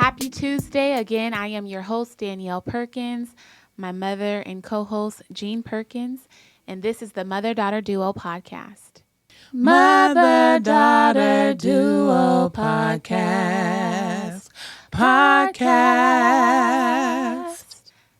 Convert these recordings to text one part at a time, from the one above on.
Happy Tuesday. Again, I am your host, Danielle Perkins, my mother and co-host, Jean Perkins, and this is the Mother-Daughter Duo podcast. Mother-Daughter Duo Podcast.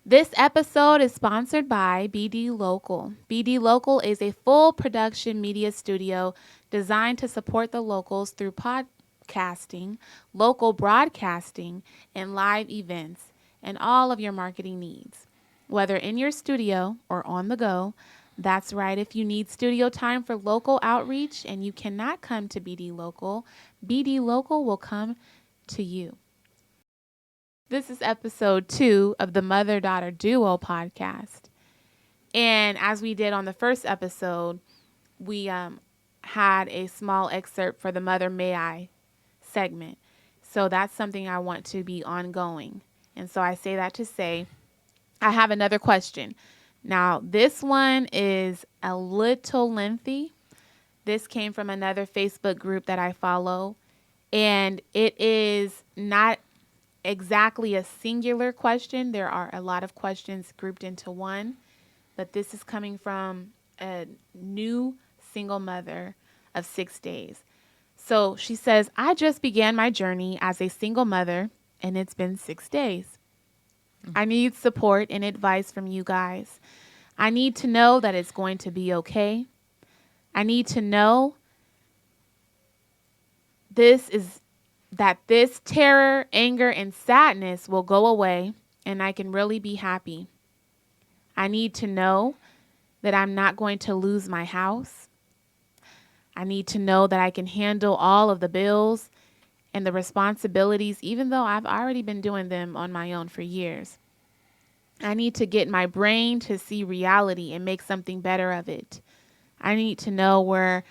This episode is sponsored by BD Local. BD Local is a full production media studio designed to support the locals through podcasting, local broadcasting, and live events, and all of your marketing needs. Whether in your studio or on the go, that's right, if you need studio time for local outreach and you cannot come to BD Local will come to you. This is episode 2 of the Mother-Daughter Duo podcast. And as we did on the first episode, we had a small excerpt for the Mother May I segment. So that's something I want to be ongoing. And so I say that to say, I have another question. Now, this one is a little lengthy. This came from another Facebook group that I follow. And it is not exactly a singular question. There are a lot of questions grouped into one, but this is coming from a new single mother of 6 days. So she says, I just began my journey as a single mother and it's been 6 days. I need support and advice from you guys. I need to know that it's going to be okay. I need to know that this terror, anger, and sadness will go away and I can really be happy. I need to know that I'm not going to lose my house. I need to know that I can handle all of the bills and the responsibilities, even though I've already been doing them on my own for years. I need to get my brain to see reality and make something better of it. I need to know where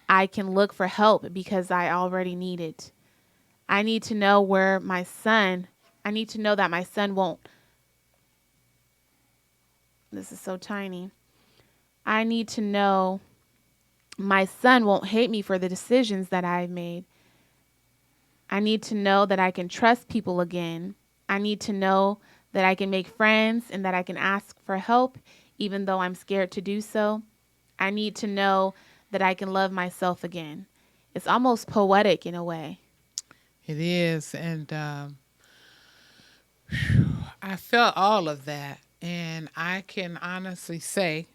I can look for help because I already need it. I need to know that my son won't. This is so tiny. I need to know my son won't hate me for the decisions that I've made. I need to know that I can trust people again. I need to know that I can make friends and that I can ask for help even though I'm scared to do so. I need to know that I can love myself again. It's almost poetic in a way. It is, and I felt all of that, and I can honestly say,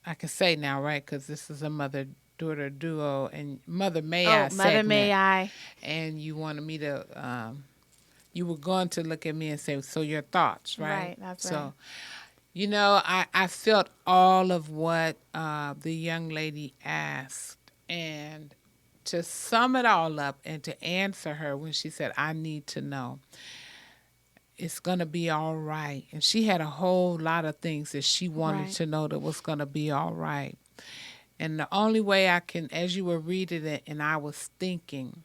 I can say now, right, because this is a mother-daughter duo, and Mother May I segment. Mother May I. And you wanted me to, you were going to look at me and say, so your thoughts, right? Right, that's right. You know, I felt all of what the young lady asked, and to sum it all up and to answer her when she said, I need to know, it's going to be all right. And she had a whole lot of things that she wanted to know that was going to be all right. And the only way I can, as you were reading it and I was thinking,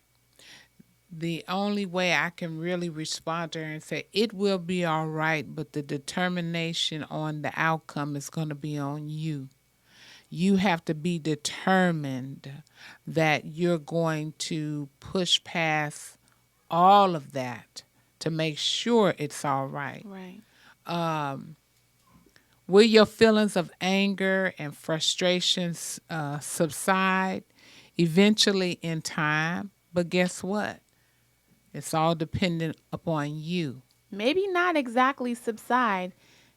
the only way I can really respond to her and say, it will be all right, but the determination on the outcome is going to be on you. You have to be determined that you're going to push past all of that to make sure it's all right. Right. Will your feelings of anger and frustrations subside eventually in time? But guess what? It's all dependent upon you. Maybe not exactly subside.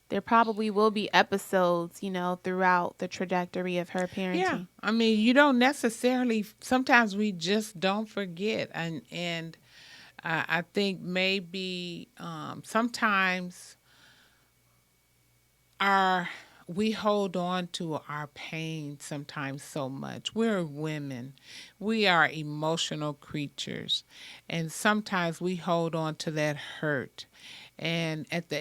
There probably will be episodes, throughout the trajectory of her parenting. Yeah, I mean, you don't necessarily. Sometimes we just don't forget, and I think maybe sometimes we hold on to our pain sometimes so much. We're women. We are emotional creatures, and sometimes we hold on to that hurt. And at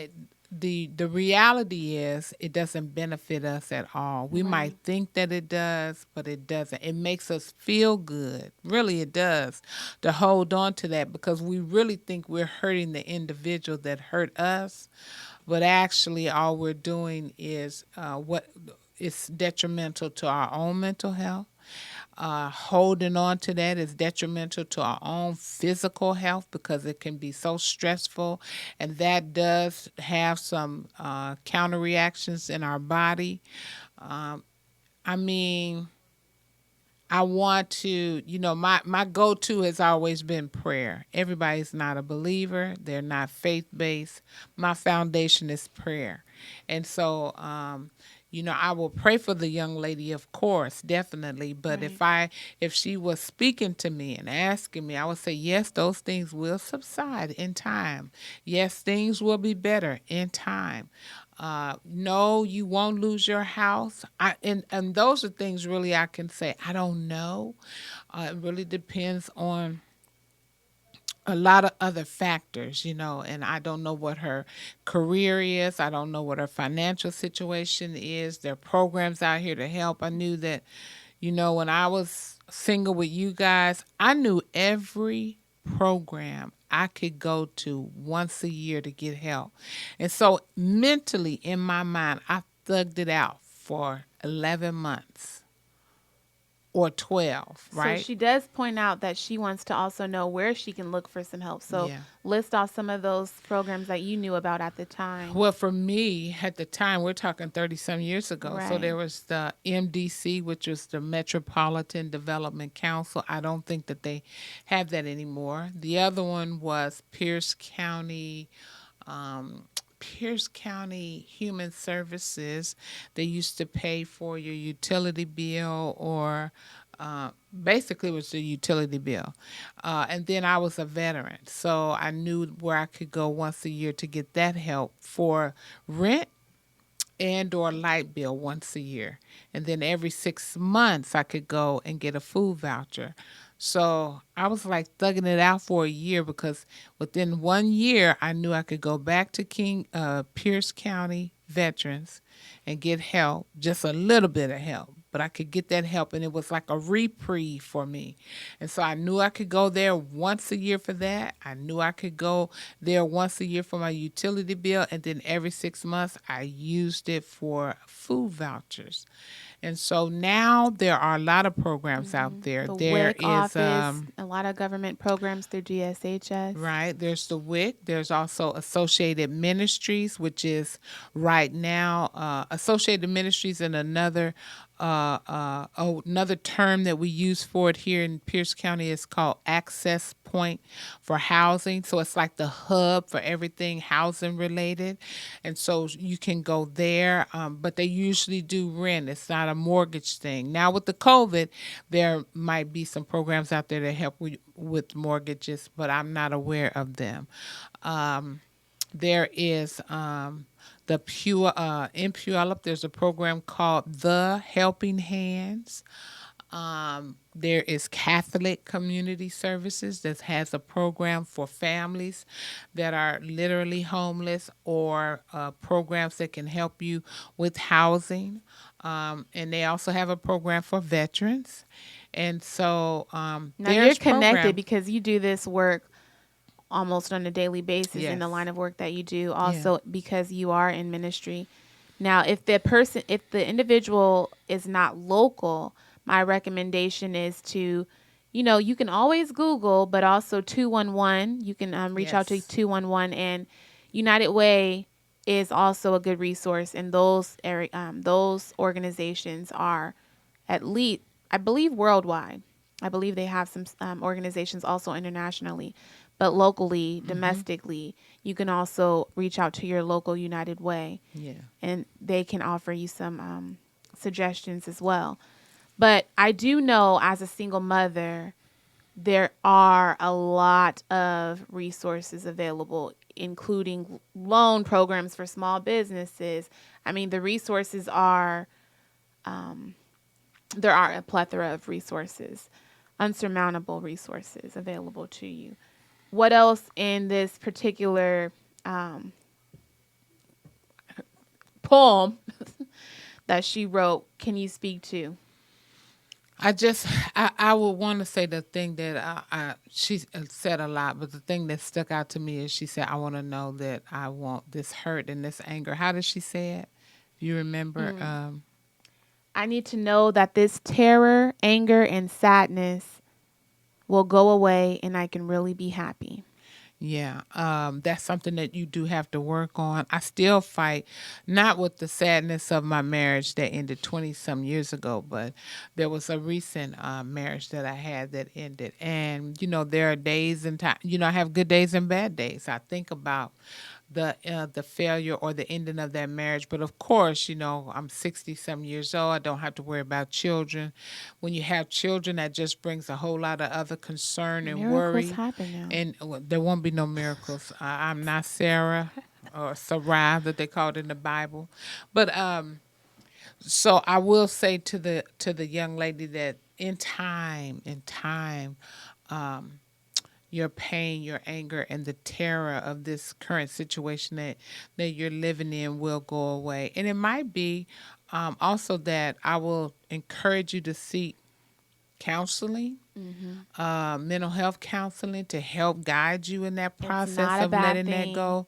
the reality is it doesn't benefit us at all. We might think that it does, but it doesn't. It makes us feel good. Really, it does to hold on to that because we really think we're hurting the individual that hurt us. But actually, all we're doing is what is detrimental to our own mental health, Holding on to that is detrimental to our own physical health because it can be so stressful, and that does have some counter reactions in our body. I mean, I want to, my go to has always been prayer. Everybody's not a believer, they're not faith based. My foundation is prayer. And so, I will pray for the young lady, of course, definitely. But Right. if she was speaking to me and asking me, I would say, yes, those things will subside in time. Yes, things will be better in time. No, you won't lose your house. And those are things really I can say. I don't know. It really depends on a lot of other factors, and I don't know what her career is. I don't know what her financial situation is. There are programs out here to help. I knew that, when I was single with you guys, I knew every program I could go to once a year to get help. And so mentally in my mind, I thugged it out for 11 months or 12, So right? she does point out that she wants to also know where she can look for some help. So Yeah. list off some of those programs that you knew about at the time. Well, for me, at the time, we're talking 30 some years ago. So Right. there was the MDC, which was the Metropolitan Development Council. I don't think that they have that anymore. The other one was um, Pierce County Human Services. They used to pay for your utility bill or basically it was the utility bill. And then I was a veteran, so I knew where I could go once a year to get that help for rent and or light bill once a year. And then every 6 months I could go and get a food voucher. So I was like thugging it out for a year because within 1 year I knew I could go back to Pierce County Veterans and get help, just a little bit of help. But I could get that help, and it was like a reprieve for me. And so I knew I could go there once a year for that. I knew I could go there once a year for my utility bill, and then every 6 months I used it for food vouchers. And so now there are a lot of programs out there. The There WIC is office, a lot of government programs through GSHS. Right. There's the WIC. There's also Associated Ministries, which is right now Associated Ministries, and another term that we use for it here in Pierce County is called Access Point for Housing. So it's like the hub for everything housing related, and so you can go there. But they usually do rent. It's not a mortgage thing. Now with the COVID, there might be some programs out there that help with mortgages, but I'm not aware of them. There is the Pure in Puyallup. There's a program called The Helping Hands. There is Catholic Community Services that has a program for families that are literally homeless, or programs that can help you with housing. And they also have a program for veterans. And so Now you're there's connected programs. because you do this work almost on a daily basis in the Yes. line of work that you do, Yeah. also because you are in ministry. Now, if the individual is not local, my recommendation is to, you can always Google, but also 211. You can reach out to Yes. 211, and United Way is also a good resource. And those organizations are at least, I believe, worldwide. I believe they have some organizations also internationally, but locally, domestically, you can also reach out to your local United Way, Yeah. and they can offer you some suggestions as well. But I do know, as a single mother, there are a lot of resources available, including loan programs for small businesses. I mean, there are a plethora of resources, unsurmountable resources available to you. What else in this particular poem that she wrote can you speak to? I would want to say the thing that she said a lot, but the thing that stuck out to me is she said, I want to know that I want this hurt and this anger. How did she say it? Do you remember? I need to know that this terror, anger, and sadness will go away and I can really be happy. Yeah, that's something that you do have to work on. I still fight, not with the sadness of my marriage that ended 20 some years ago, but there was a recent marriage that I had that ended. And, there are days and time, I have good days and bad days. I think about the failure or the ending of that marriage. But of course, I'm 60 some years old. I don't have to worry about children. When you have children, that just brings a whole lot of other concern and Miracles worry. happen now. And there won't be no miracles. I'm not Sarah or Sarai that they called in the Bible, but so I will say to the young lady that in time, your pain, your anger, and the terror of this current situation that you're living in will go away. And it might be also that I will encourage you to seek counseling, mental health counseling to help guide you in that It's process not a of bad letting that thing. go.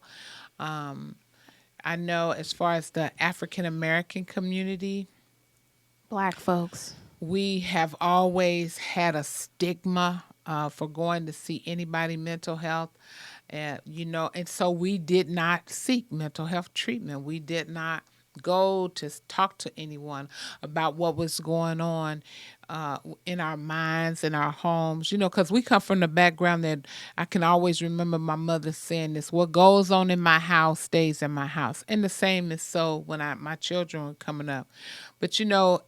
I know as far as the African American community, Black folks. we have always had a stigma for going to see anybody mental health. And so we did not seek mental health treatment. We did not go to talk to anyone about what was going on in our minds, in our homes, because we come from the background that I can always remember my mother saying this: what goes on in my house stays in my house. And the same is so when my children were coming up. But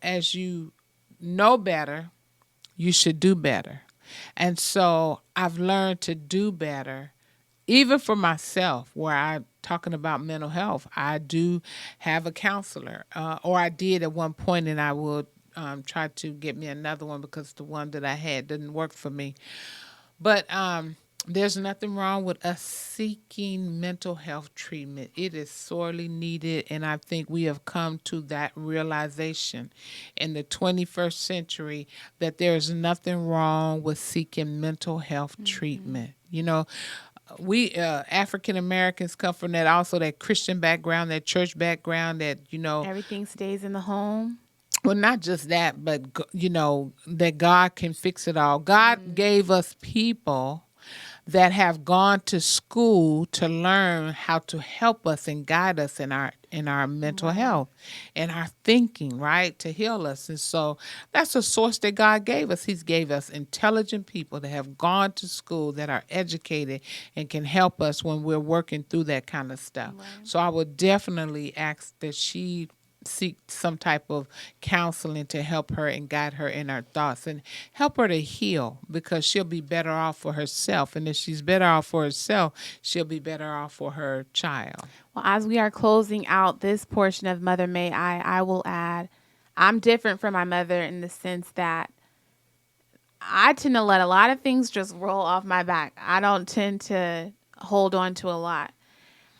as you know better, you should do better. And so I've learned to do better, even for myself, where I'm talking about mental health. I do have a counselor, or I did at one point, and I will try to get me another one because the one that I had didn't work for me. But there's nothing wrong with us seeking mental health treatment. It is sorely needed, and I think we have come to that realization in the 21st century that there is nothing wrong with seeking mental health treatment. We African Americans come from that Christian background, that church background, that Everything stays in the home. well, not just that, but that God can fix it all. God gave us people that have gone to school to learn how to help us and guide us in our mental Right. health and our thinking, right? To heal us. And so that's a source that God gave us. He's gave us intelligent people that have gone to school, that are educated and can help us when we're working through that kind of stuff. Right. So I would definitely ask that she seek some type of counseling to help her and guide her in her thoughts and help her to heal, because she'll be better off for herself. And if she's better off for herself, she'll be better off for her child. Well, as we are closing out this portion of Mother May I will add, I'm different from my mother in the sense that I tend to let a lot of things just roll off my back. I don't tend to hold on to a lot.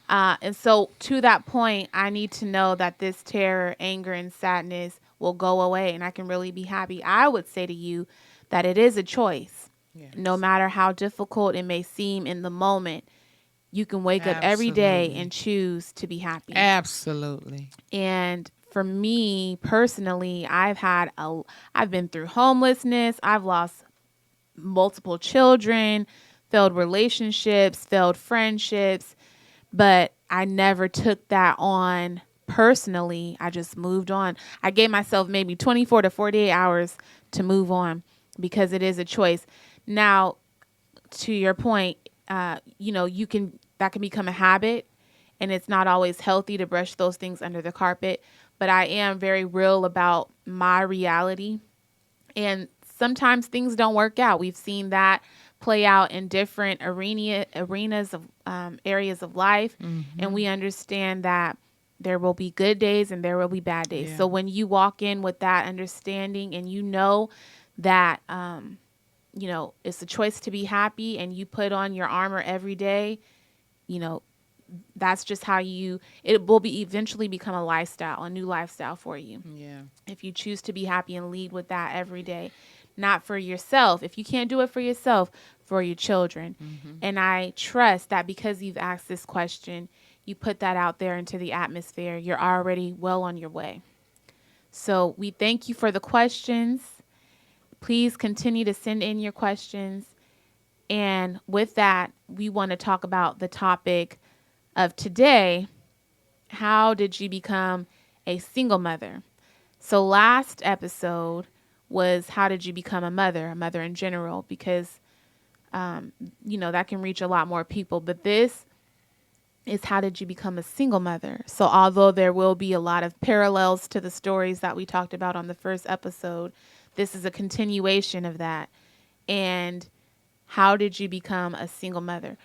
And so, to that point, I need to know that this terror, anger, and sadness will go away and I can really be happy. I would say to you that it is a choice. No Yes. matter how difficult it may seem in the moment, you can wake up every day and Absolutely. choose to be happy. Absolutely. And for me personally, I've been through homelessness, I've lost multiple children, failed relationships, failed friendships, but I never took that on personally. I just moved on. I gave myself maybe 24 to 48 hours to move on because it is a choice. Now, to your point, you can that can become a habit, and it's not always healthy to brush those things under the carpet. But I am very real about my reality, and sometimes things don't work out. We've seen that play out in different arenas of areas of life, and we understand that there will be good days and there will be bad days. Yeah. So when you walk in with that understanding and you know that it's a choice to be happy and you put on your armor every day, you know, that's just how it will be eventually become a new lifestyle for you. Yeah. If you choose to be happy and lead with that every day, not for yourself. If you can't do it for yourself, for your children. And I trust that because you've asked this question, you put that out there into the atmosphere, you're already well on your way. So we thank you for the questions. Please continue to send in your questions. And with that, we want to talk about the topic of today. How did you become a single mother? So last episode was how did you become a mother in general, because that can reach a lot more people. But this is how did you become a single mother? So although there will be a lot of parallels to the stories that we talked about on the first episode, this is a continuation of that. And how did you become a single mother?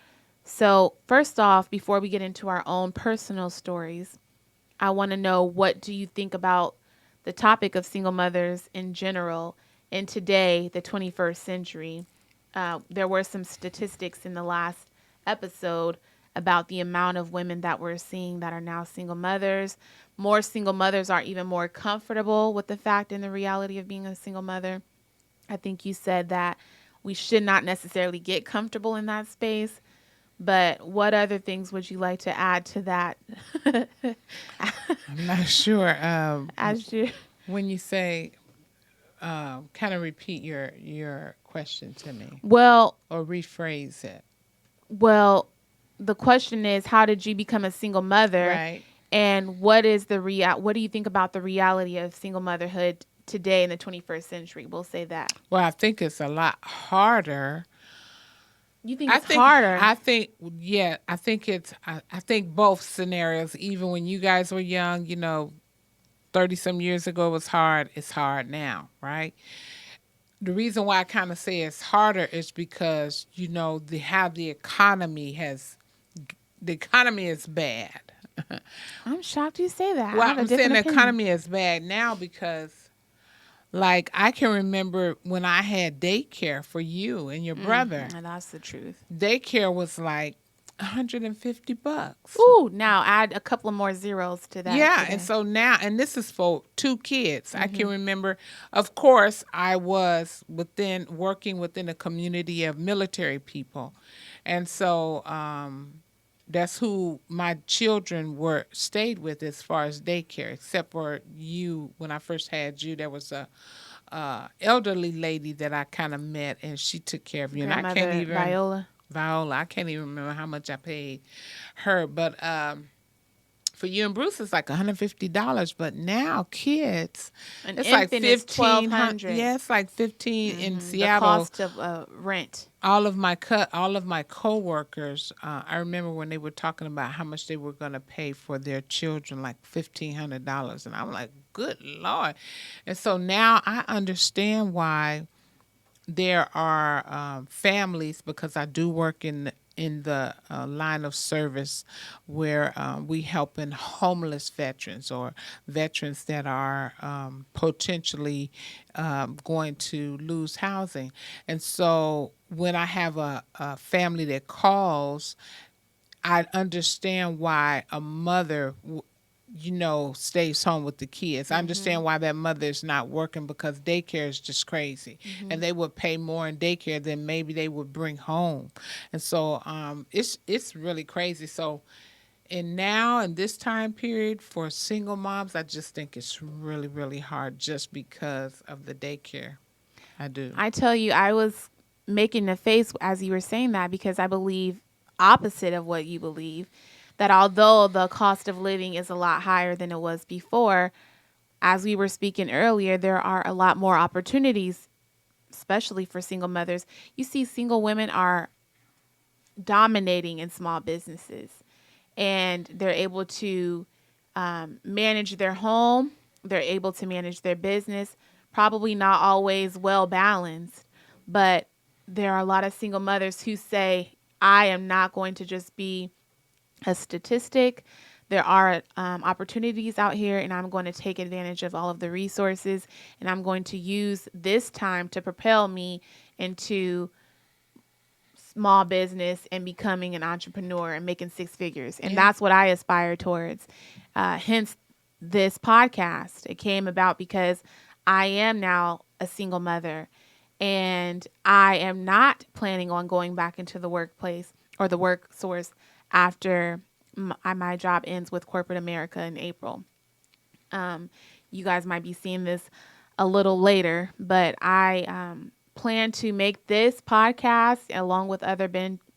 So first off, before we get into our own personal stories, I want to know, what do you think about the topic of single mothers in general in today, the 21st century? There were some statistics in the last episode about the amount of women that we're seeing that are now single mothers. More single mothers are even more comfortable with the fact and the reality of being a single mother. I think you said that we should not necessarily get comfortable in that space. But what other things would you like to add to that? I'm not sure. As you, When you say, kind of repeat your question to me well, or rephrase it. well, the question is, how did you become a single mother, Right. and what do you think about the reality of single motherhood today in the 21st century? We'll say that. Well, I think it's a lot harder. You think I it's think, harder? I think, yeah, I think both scenarios, even when you guys were young, 30 some years ago was hard. It's hard now, right? The reason why I kind of say it's harder is because, how the economy is bad. I'm shocked you say that. I Well, have a I'm saying different the opinion. economy is bad now because, like, I can remember when I had daycare for you and your brother. And that's the truth. Daycare was like $150. Ooh, now add a couple of more zeros to that Yeah, and today. so now, and this is for two kids. I can remember, of course, I was working within a community of military people, and so that's who my children were stayed with as far as daycare. Except for you, when I first had you, there was a elderly lady that I kind of met, and she took care of you. And I can't Grandmother even Viola. Viola, I can't even remember how much I paid her, but for you and Bruce, it's like $150. But now, kids, An it's like infant is 1500. 1,200. Yeah, it's like 15 in The Seattle. cost of rent. All of my coworkers, I remember when they were talking about how much they were going to pay for their children, like $1,500, and I'm like, good Lord. And so now I understand why there are families, because I do work in the line of service where we helping homeless veterans or veterans that are potentially going to lose housing. And so when I have a family that calls, I understand why a mother stays home with the kids. I understand why that mother is not working, because daycare is just crazy. And they would pay more in daycare than maybe they would bring home. And so it's really crazy. So and now in this time period for single moms, I just think it's really, really hard just because of the daycare. I do. I tell you, I was making a face as you were saying that, because I believe opposite of what you believe, that although the cost of living is a lot higher than it was before, as we were speaking earlier, there are a lot more opportunities, especially for single mothers. You see, single women are dominating in small businesses, and they're able to manage their home, they're able to manage their business, probably not always well balanced, but there are a lot of single mothers who say, I am not going to just be a statistic. There are opportunities out here, and I'm going to take advantage of all of the resources, and I'm going to use this time to propel me into small business and becoming an entrepreneur and making six figures. And Yeah. that's what I aspire towards. Hence, this podcast. It came about because I am now a single mother, and I am not planning on going back into the workplace or the work source after my job ends with corporate America in April. you guys might be seeing this a little later, but I plan to make this podcast along with other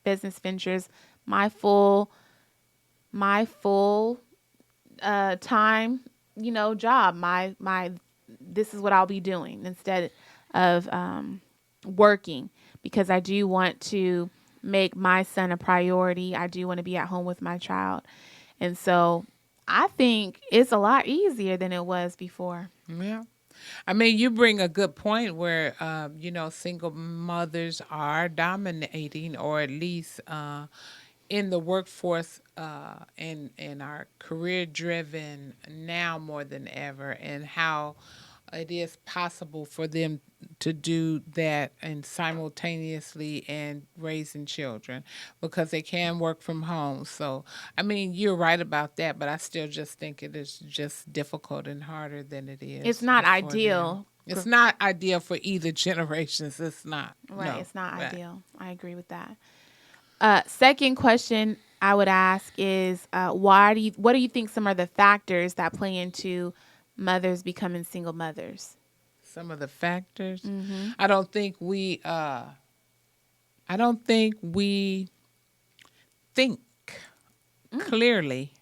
business ventures my full time, job. My This is what I'll be doing instead of working, because I do want to make my son a priority. I do want to be at home with my child. And so I think it's a lot easier than it was before. Yeah. I mean, you bring a good point where, single mothers are dominating, or at least in the workforce, and are career driven now more than ever, and how it is possible for them to do that and simultaneously and raising children, because they can work from home. So, I mean, you're right about that, but I still just think it is just difficult and harder than it It's is not before them. ideal. It's not ideal for either generations. It's not. Right. No. It's not Right. ideal. I agree with that. Second question I would ask is, what do you think some are the factors that play into mothers becoming single mothers? Some of the factors. Mm-hmm. I don't think we I don't think we think clearly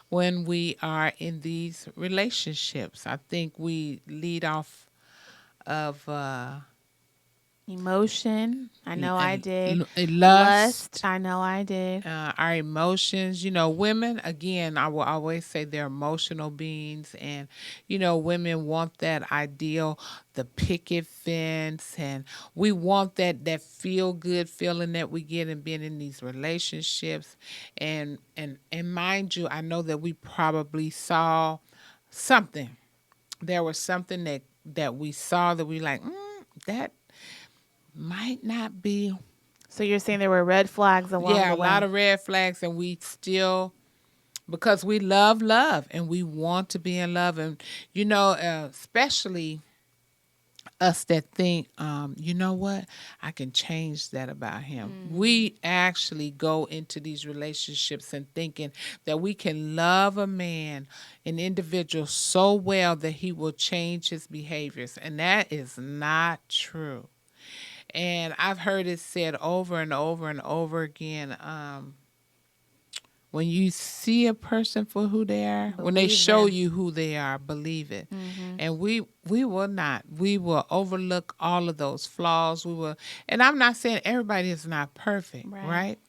when we are in these relationships. I think we lead off of Emotion. I know I did. Lust. lust, I know I did. our emotions. You know, women, again, I will always say they're emotional beings. And, women want that ideal, the picket fence. And we want that feel good feeling that we get in being in these relationships. And mind you, I know that we probably saw something. There was something that we saw that we like, that might not be. So you're saying there were red flags along Yeah, the a lot way. of red flags, and we still, because we love and we want to be in love. And especially us that think, you know what, I can change that about him. We actually go into these relationships and thinking that we can love a man, an individual, so well that he will change his behaviors, and that is not true. And I've heard it said over and over and over again. When you see a person for who they are, when they Believe show them. you who they are, believe it. Mm-hmm. And we will not. We will overlook all of those flaws. We will, and I'm not saying everybody is not perfect, Right. right?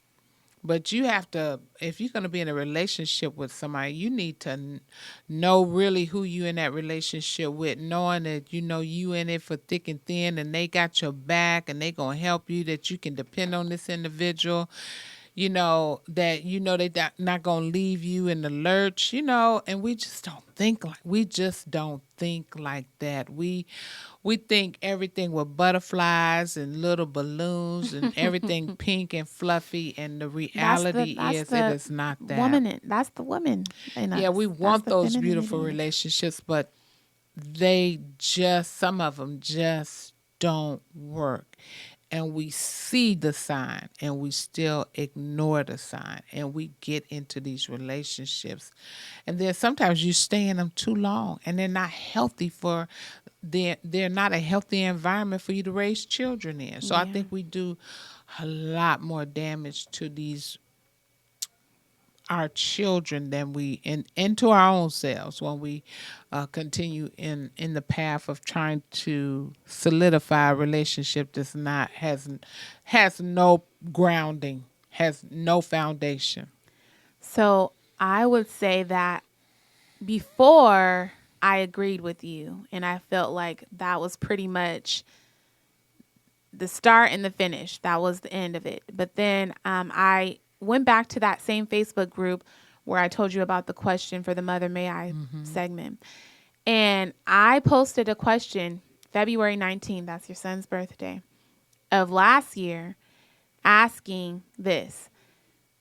But you have to, if you're going to be in a relationship with somebody, you need to know really who you in that relationship with, knowing that you in it for thick and thin, and they got your back, and they going to help you, that you can depend on this individual, that they not going to leave you in the lurch, and we just don't think like that. We think everything with butterflies and little balloons and everything pink and fluffy, and the reality That's is it the is not that. woman. That's the woman in Yeah, we us. That's want the those beautiful femininity in us. relationships, but some of them just don't work. And we see the sign and we still ignore the sign, and we get into these relationships. And then sometimes you stay in them too long, and they're not healthy they're not a healthy environment for you to raise children in. So I Yeah. think we do a lot more damage to these our children than we and to our own selves when we continue in the path of trying to solidify a relationship that's not has no grounding, has no foundation. So I would say that before I agreed with you, and I felt like that was pretty much the start and the finish. That was the end of it. But then I went back to that same Facebook group where I told you about the question for the Mother May I segment. And I posted a question February 19th, that's your son's birthday, of last year, asking this: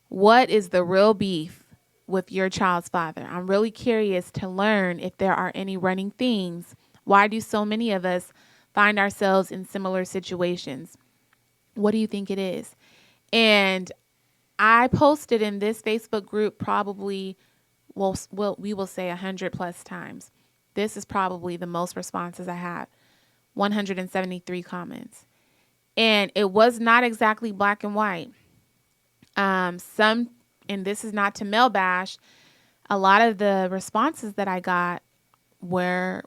what is the real beef with your child's father? I'm really curious to learn if there are any running themes. Why do so many of us find ourselves in similar situations? What do you think it is? And I posted in this Facebook group probably, we will say 100 plus times. This is probably the most responses I had, 173 comments. And it was not exactly black and white. Some, and this is not to male bash, a lot of the responses that I got were,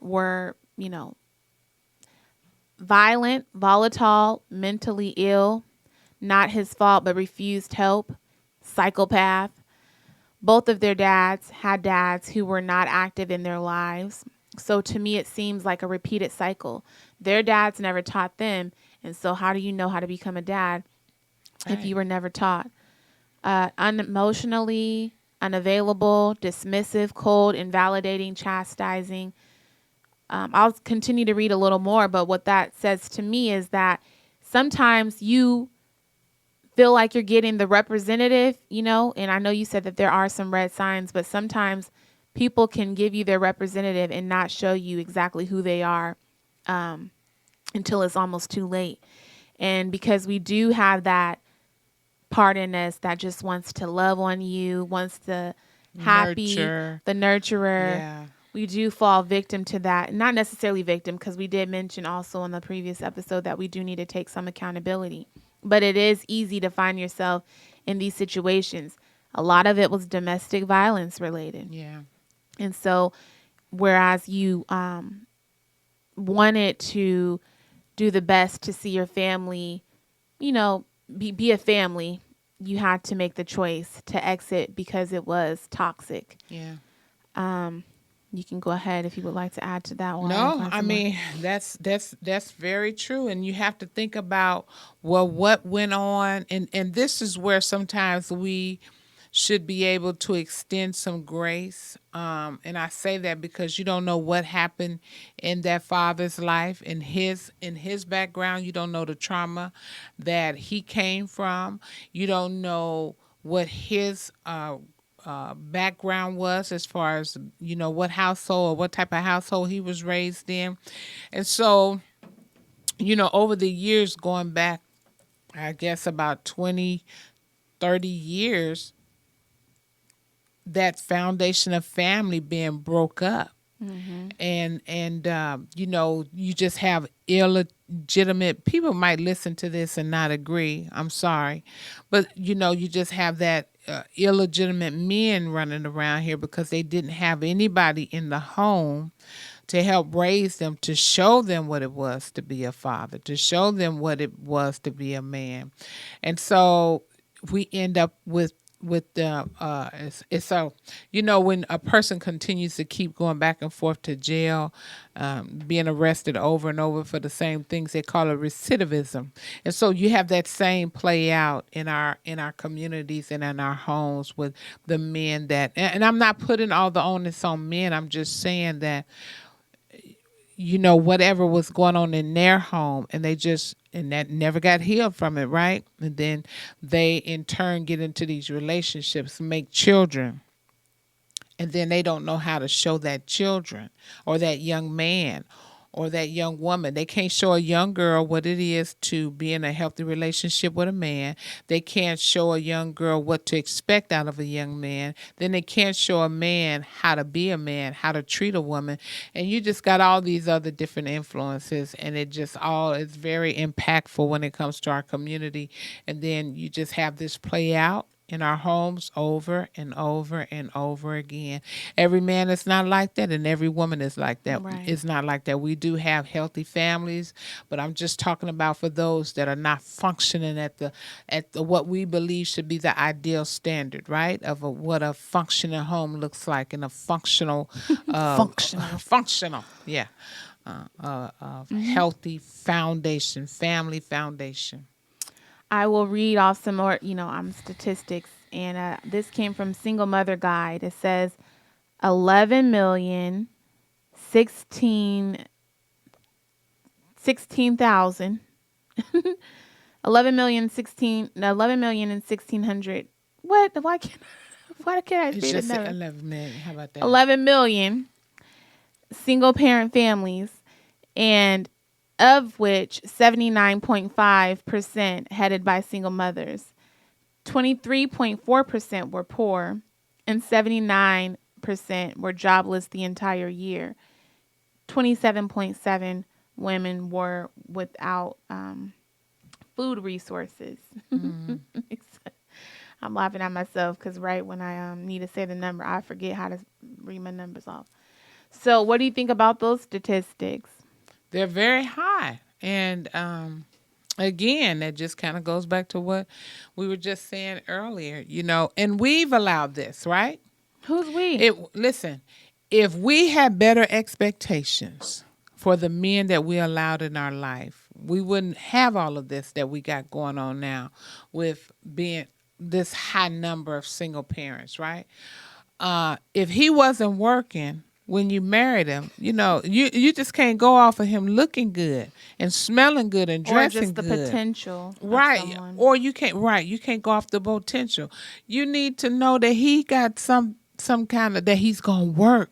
violent, volatile, mentally ill, not his fault, but refused help, psychopath. Both of their dads had dads who were not active in their lives. So to me, it seems like a repeated cycle. Their dads never taught them. And so, how do you know how to become a dad if Right. you were never taught? Unemotionally, unavailable, dismissive, cold, invalidating, chastising. I'll continue to read a little more, but what that says to me is that sometimes you feel like you're getting the representative, and I know you said that there are some red signs, but sometimes people can give you their representative and not show you exactly who they are until it's almost too late. And because we do have that part in us that just wants to love on you, wants to happy, Nurture. the nurturer, Yeah. we do fall victim to that. Not necessarily victim, because we did mention also in the previous episode that we do need to take some accountability. But it is easy to find yourself in these situations. A lot of it was domestic violence related. Yeah. And so, whereas you wanted to do the best to see your family, be a family, you had to make the choice to exit because it was toxic. Yeah. You can go ahead if you would like to add to that while I No, find I some more. mean that's very true, and you have to think about, well, what went on, and this is where sometimes we should be able to extend some grace. And I say that because you don't know what happened in that father's life, in his background. You don't know the trauma that he came from. You don't know what his background was, as far as what household or what type of household he was raised in. And so, over the years, going back, I guess about 20, 30 years, that foundation of family being broke up, and you just have illegitimate people. Might listen to this and not agree, I'm sorry, but you just have that illegitimate men running around here because they didn't have anybody in the home to help raise them, to show them what it was to be a father, to show them what it was to be a man. And so we end up with the it's so, when a person continues to keep going back and forth to jail, being arrested over and over for the same things, they call it recidivism. And so you have that same play out in our communities and in our homes with the men that, and I'm not putting all the onus on men. I'm just saying that whatever was going on in their home, and that never got healed from it, right? And then they in turn get into these relationships, make children, and then they don't know how to show that children or that young man or that young woman. They can't show a young girl what it is to be in a healthy relationship with a man. They can't show a young girl what to expect out of a young man. Then they can't show a man how to be a man, how to treat a woman. And you just got all these other different influences, and it just all is very impactful when it comes to our community. And then you just have this play out in our homes over and over and over again. Every man is not like that, and every woman is like that. Right. Is not like that. We do have healthy families, but I'm just talking about for those that are not functioning at the what we believe should be the ideal standard, right? Of what a functioning home looks like, and a functional, Functional. functional, yeah, Hmm. healthy foundation, family foundation. I will read off some more, statistics. And this came from Single Mother Guide. It says 11 million 16,000 11 million and 1,600. What? Why can't I It's read just another? 11 million. How about that? 11 million single parent families, and of which 79.5% headed by single mothers. 23.4% were poor, and 79% were jobless the entire year. 27.7 women were without food resources. Mm. I'm laughing at myself because right when I need to say the number, I forget how to read my numbers off. So, what do you think about those statistics? They're very high. And again, that just kind of goes back to what we were just saying earlier, and we've allowed this, right? Who's we? It listen, if we had better expectations for the men that we allowed in our life, we wouldn't have all of this that we got going on now with being this high number of single parents, right? If he wasn't working when you married him, you just can't go off of him looking good and smelling good and Or dressing just the good. potential of Right. someone? Or you can't go off the potential. You need to know that he got some kind of that he's going to work.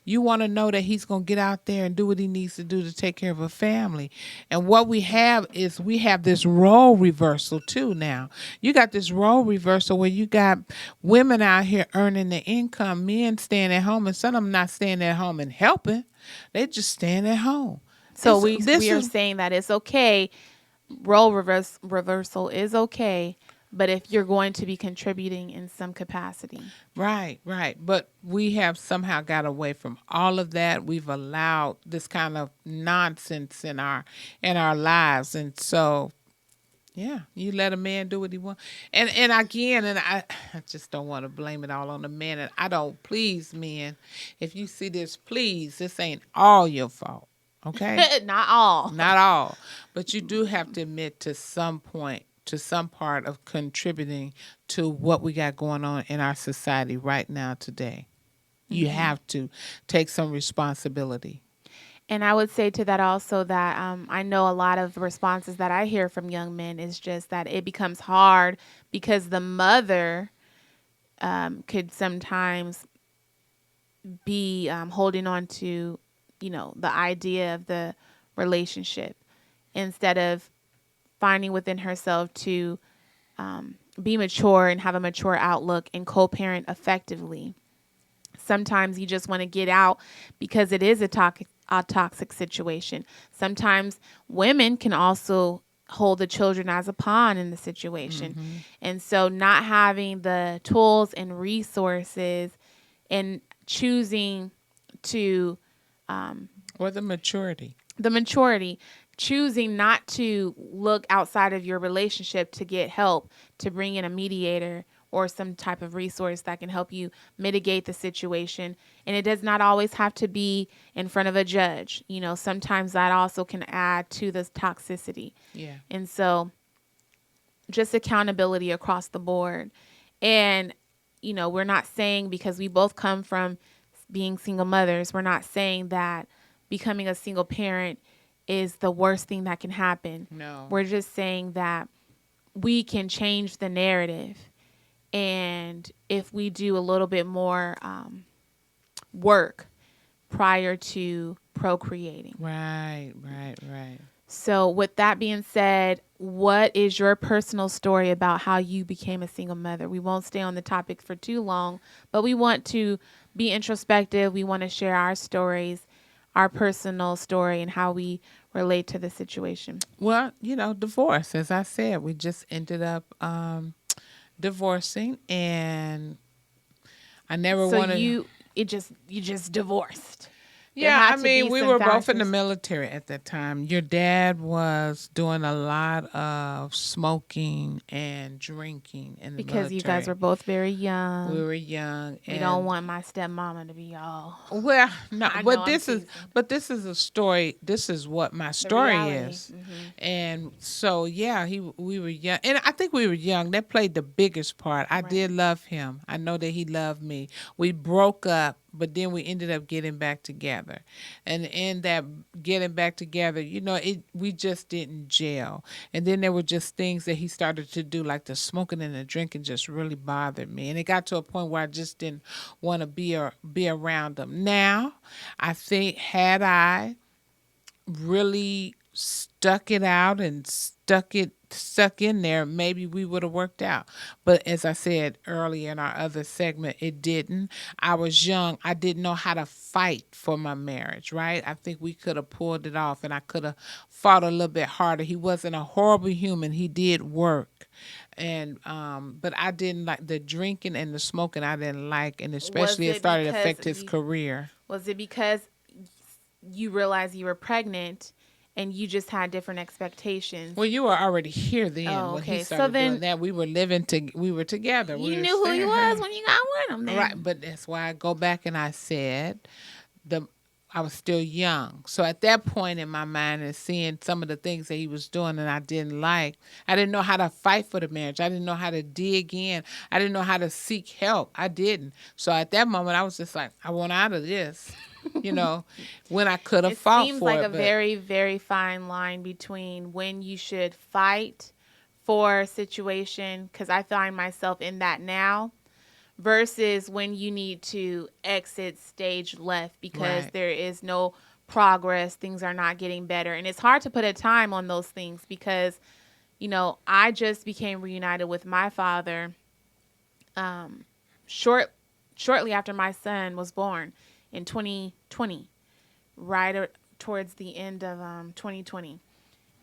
You want to know that he's going to get out there and do what he needs to do to take care of a family. And what we have is we have this role reversal too now. You got this role reversal where you got women out here earning the income, men staying at home, and some of them not staying at home and helping. They just staying at home. So This we this are is saying that it's okay. Reversal is okay, but if you're going to be contributing in some capacity. Right, right. But we have somehow got away from all of that. We've allowed this kind of nonsense in our lives. And so yeah, you let a man do what he wants. And again, I just don't want to blame it all on the man. And I don't, please, men, if you see this, please, this ain't all your fault. Okay? Not all. Not all, but you do have to admit to some point, to some part of contributing to what we got going on in our society right now today. You have to take some responsibility. And I would say to that also that I know a lot of the responses that I hear from young men is just that it becomes hard because the mother could sometimes be holding on to, the idea of the relationship instead of finding within herself to be mature and have a mature outlook and co-parent effectively. Sometimes you just want to get out because it is a toxic situation. Sometimes women can also hold the children as a pawn in the situation. And so not having the tools and resources and choosing to Or the maturity. the maturity, choosing not to look outside of your relationship to get help, to bring in a mediator or some type of resource that can help you mitigate the situation. And it does not always have to be in front of a judge. Sometimes that also can add to this toxicity. Yeah. And so just accountability across the board. And, we're not saying because we both come from being single mothers, we're not saying that becoming a single parent is the worst thing that can happen. No. We're just saying that we can change the narrative. And if we do a little bit more work prior to procreating. Right, right, right. So, with that being said, what is your personal story about how you became a single mother? We won't stay on the topic for too long, but we want to be introspective. We want to share our stories, our personal story, and how we relate to the situation. Well, divorce. As I said, we just ended up divorcing, and I never So wanted. you just divorced. There Yeah, had I to mean, be we some were both in the factors military at that time. Your dad was doing a lot of smoking and drinking in the because you guys military. were both very We young. were young, We don't and want my stepmama to be all. well, no, I know but I'm this is teasing. a story. This is what my The story reality. is, and so yeah, we were young, and I think we were young. That played the biggest part. I Right. did love him. I know that he loved me. We broke up, but then we ended up getting back together, and in that getting back together, we just didn't gel, and then there were just things that he started to do, like the smoking and the drinking, just really bothered me, and it got to a point where I just didn't want to be around him. Now, I think had I really stuck it out and stuck it stuck in there, maybe we would have worked out. But as I said earlier in our other segment, it didn't. I was young. I didn't know how to fight for my marriage, right? I think we could have pulled it off and I could have fought a little bit harder. He wasn't a horrible human. He did work. And but I didn't like the drinking and the smoking. I didn't like, and Was especially it it started to because affect his you career. was it because you realized you were pregnant and you just had different expectations? Well, you were already here then Oh, when he okay. So started doing then that. We were living we were together. We you were knew who he staying was here. when you got with him Right, then. but that's why I go back and I said the I was still young. So at that point in my mind and seeing some of the things that he was doing and I didn't like, I didn't know how to fight for the marriage. I didn't know how to dig in. I didn't know how to seek help. I didn't. So at that moment I was just like, I want out of this. You know, when I could have It fought seems for like a it, but very, very fine line between when you should fight for a situation, because I find myself in that now, versus when you need to exit stage left because right. there is no progress, things are not getting better. And it's hard to put a time on those things because, I just became reunited with my father um, short shortly after my son was born in 2020, towards the end of 2020.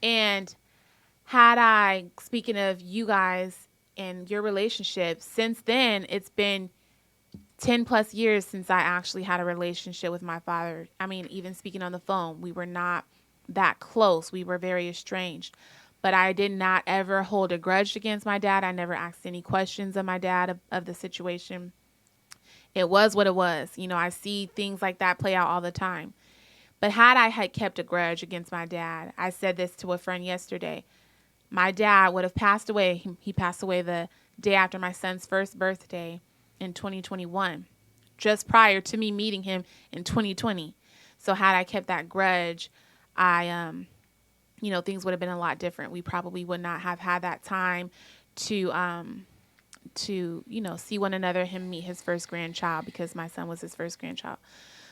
And had I, speaking of you guys and your relationship, since then, it's been 10 plus years since I actually had a relationship with my father. I mean, even speaking on the phone, we were not that close. We were very estranged. But I did not ever hold a grudge against my dad. I never asked any questions of my dad of the situation. It was what it was. I see things like that play out all the time. But had I had kept a grudge against my dad, I said this to a friend yesterday. My dad would have passed away. He passed away the day after my son's first birthday in 2021, just prior to me meeting him in 2020. So had I kept that grudge, things would have been a lot different. We probably would not have had that time to see one another, him meet his first grandchild because my son was his first grandchild.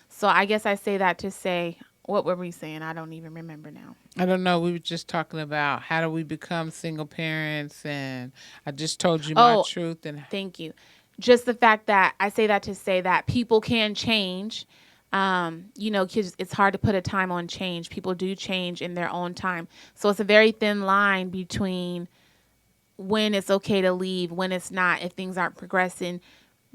So I guess I say that to say, what were we saying? I don't even remember now. I don't know. We were just talking about how do we become single parents, and I just told you my Oh, truth. And thank you. Just the fact that I say that to say that people can change. Kids, it's hard to put a time on change. People do change in their own time. So it's a very thin line between when it's okay to leave, when it's not, if things aren't progressing,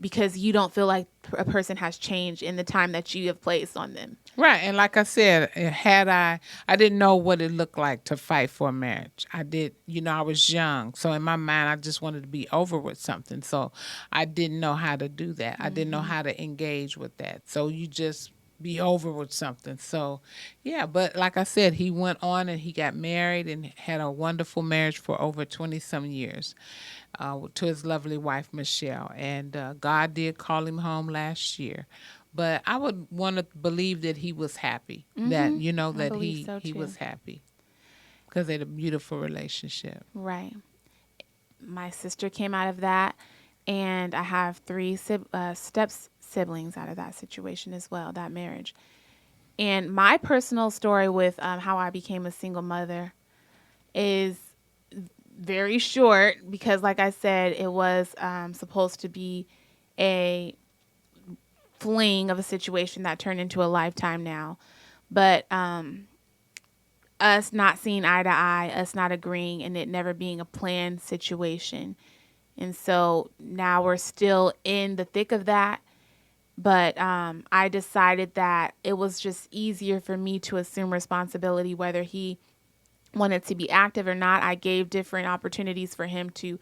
because you don't feel like a person has changed in the time that you have placed on them. right, and like I said, I didn't know what it looked like to fight for a marriage. I did, I was young, so in my mind, I just wanted to be over with something. So I didn't know how to do that. I didn't know Mm-hmm. how to engage with that. So you just be over with something. So yeah, but like I said, he went on and he got married and had a wonderful marriage for over 20 some years. To his lovely wife Michelle, and God did call him home last year. But I would want to believe that he was happy. That Mm-hmm. I that believe he so he was too. happy because they had a beautiful relationship. Right. My sister came out of that, and I have three step siblings out of that situation as well, that marriage. And my personal story with how I became a single mother is very short because, like I said, it was supposed to be a fling of a situation that turned into a lifetime now. But us not seeing eye to eye, us not agreeing, and it never being a planned situation. And so now we're still in the thick of that. But I decided that it was just easier for me to assume responsibility, whether he wanted to be active or not. I gave different opportunities for him to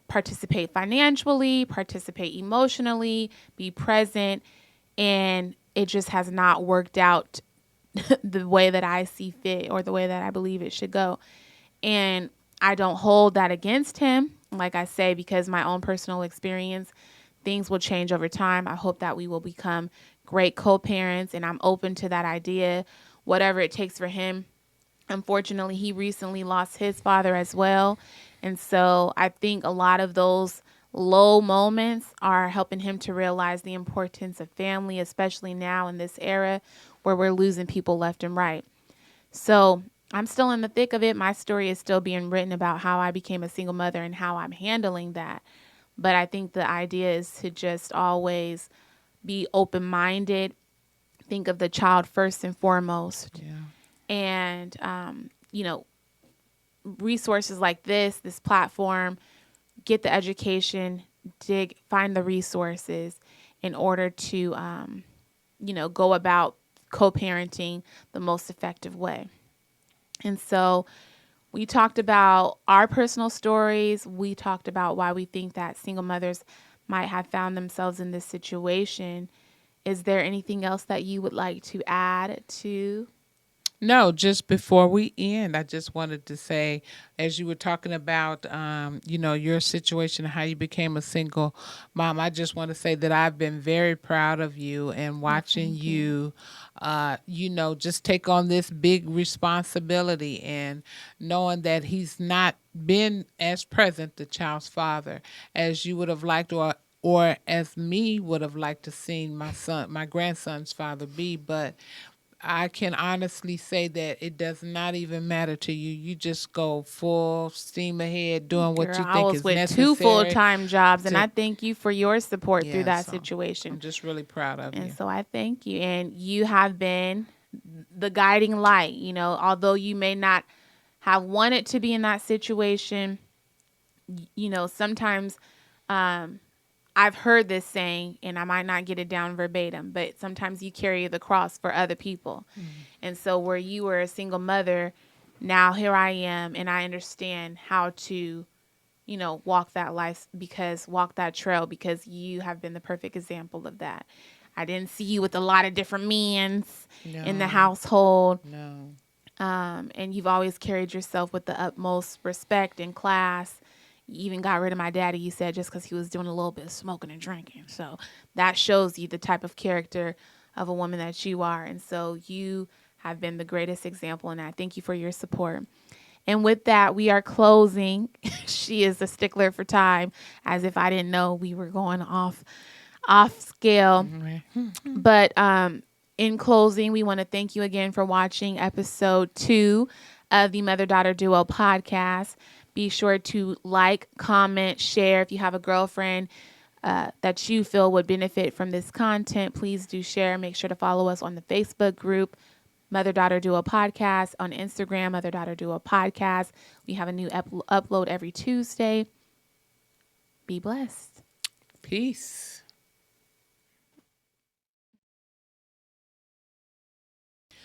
participate financially, participate emotionally, be present. And it just has not worked out the way that I see fit or the way that I believe it should go. And I don't hold that against him, like I say, because my own personal experience, things will change over time. I hope that we will become great co-parents, and I'm open to that idea, whatever it takes for him. Unfortunately, he recently lost his father as well. And so I think a lot of those low moments are helping him to realize the importance of family, especially now in this era where we're losing people left and right. So I'm still in the thick of it. My story is still being written about how I became a single mother and how I'm handling that. But I think the idea is to just always be open minded, think of the child first and foremost. Yeah. And, resources like this platform, get the education, find the resources in order to, go about co parenting the most effective way. And so we talked about our personal stories. We talked about why we think that single mothers might have found themselves in this situation. Is there anything else that you would like to add to? No, just before we end, I just wanted to say, as you were talking about, your situation, how you became a single mom, I just want to say that I've been very proud of you and Well, watching thank you. you, just take on this big responsibility and knowing that he's not been as present, the child's father, as you would have liked or as me would have liked to seen my grandson's father be, but I can honestly say that it does not even matter to you. You just go full steam ahead doing what Girl, you I think was is with two full necessary time jobs, and to, I thank you for your support through yeah, that so situation. I'm just really proud of And you. so I thank you. And you have been the guiding light. Although you may not have wanted to be in that situation, sometimes I've heard this saying, and I might not get it down verbatim, but sometimes you carry the cross for other people. And so, where you were a single mother, now here I am, and I understand how to, walk that trail because you have been the perfect example of that. I didn't see you with a lot of different men's in the No, household, no. and you've always carried yourself with the utmost respect and class. You even got rid of my daddy, you said, just because he was doing a little bit of smoking and drinking. So that shows you the type of character of a woman that you are. And so you have been the greatest example, and I thank you for your support. And with that, we are closing. She is a stickler for time, as if I didn't know we were going off scale. But in closing, we want to thank you again for watching episode 2 of the Mother Daughter Duo podcast. Be sure to like, comment, share. If you have a girlfriend that you feel would benefit from this content, please do share. Make sure to follow us on the Facebook group, Mother Daughter Duo Podcast, on Instagram, Mother Daughter Duo Podcast. We have a new upload every Tuesday. Be blessed. Peace.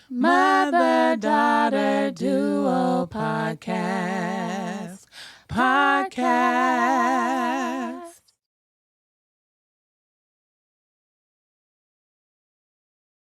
Mother Daughter Duo Podcast.